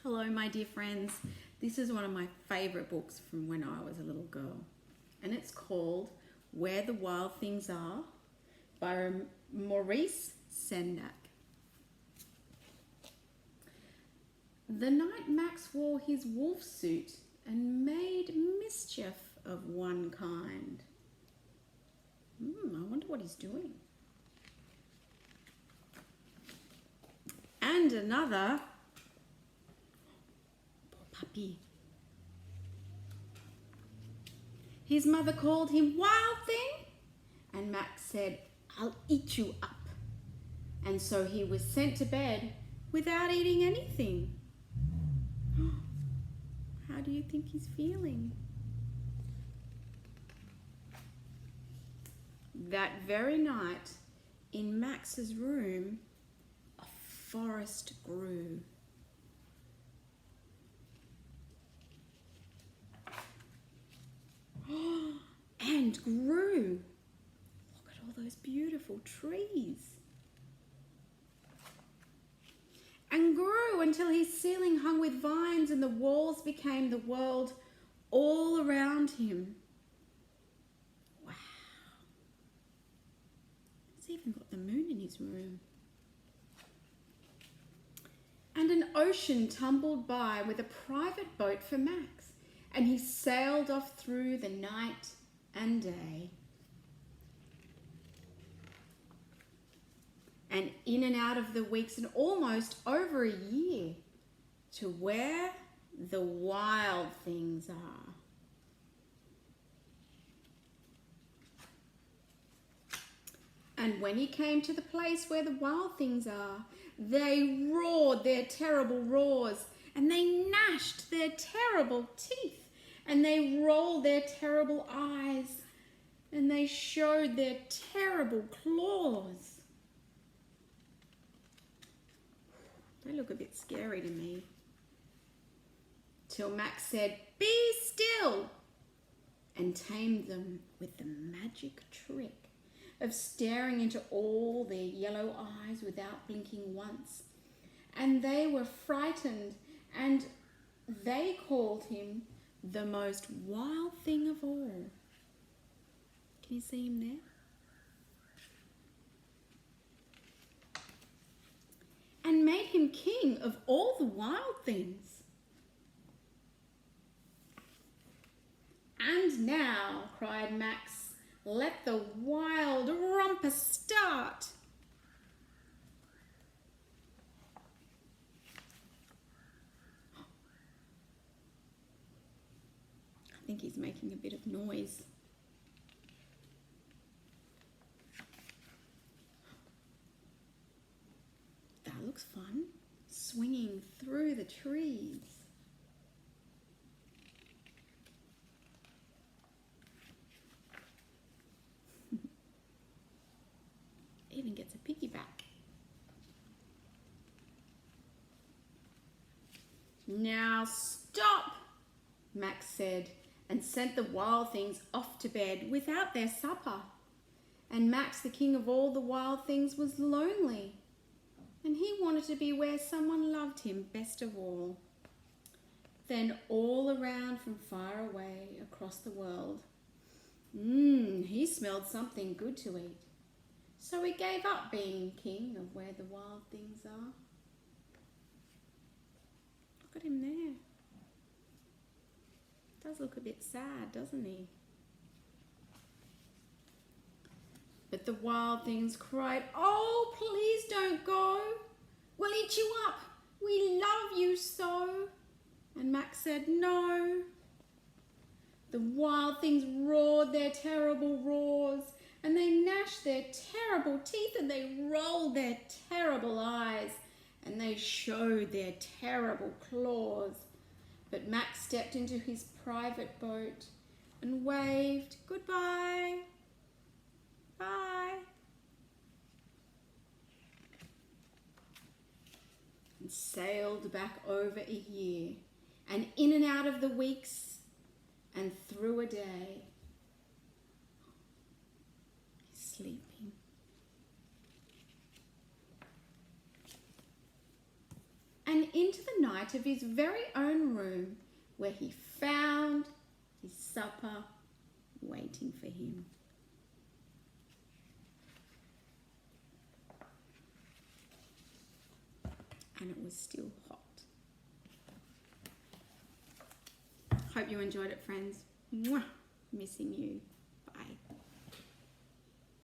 Hello, my dear friends. This is one of my favourite books from when I was a little girl, and it's called Where the Wild Things Are by Maurice Sendak. The night Max wore his wolf suit and made mischief of one kind. I wonder what he's doing. And another. Puppy. His mother called him Wild Thing, and Max said, "I'll eat you up." And so he was sent to bed without eating anything. How do you think he's feeling? That very night, in Max's room, a forest grew. And grew. Look at all those beautiful trees. And grew until his ceiling hung with vines and the walls became the world all around him. Wow. He's even got the moon in his room. And an ocean tumbled by with a private boat for Max, and he sailed off through the night and day. And in and out of the weeks and almost over a year to where the wild things are. And when he came to the place where the wild things are, they roared their terrible roars, and they gnashed their terrible teeth, and they rolled their terrible eyes, and they showed their terrible claws. They look a bit scary to me. Till Max said, "Be still," and tamed them with the magic trick of staring into all their yellow eyes without blinking once. And they were frightened, and they called him the most wild thing of all. Can you see him there? And made him king of all the wild things. "And now," cried Max, "let the wild romper start." I think he's making a bit of noise. That looks fun, swinging through the trees. Even gets a piggyback. "Now stop," Max said, and sent the wild things off to bed without their supper. And Max, the king of all the wild things, was lonely, and he wanted to be where someone loved him best of all. Then all around from far away across the world, he smelled something good to eat. So he gave up being king of where the wild things are. Look at him there. Does look a bit sad, doesn't he? But the wild things cried, "Oh, please don't go. We'll eat you up. We love you so." And Max said, "No." The wild things roared their terrible roars, and they gnashed their terrible teeth, and they rolled their terrible eyes, and they showed their terrible claws. But Max stepped into his private boat and waved goodbye, bye, and sailed back over a year, and in and out of the weeks, and through a day. He's sleeping. and into the night of his very own room, where he found his supper waiting for him. And it was still hot. Hope you enjoyed it, friends. Mwah! Missing you.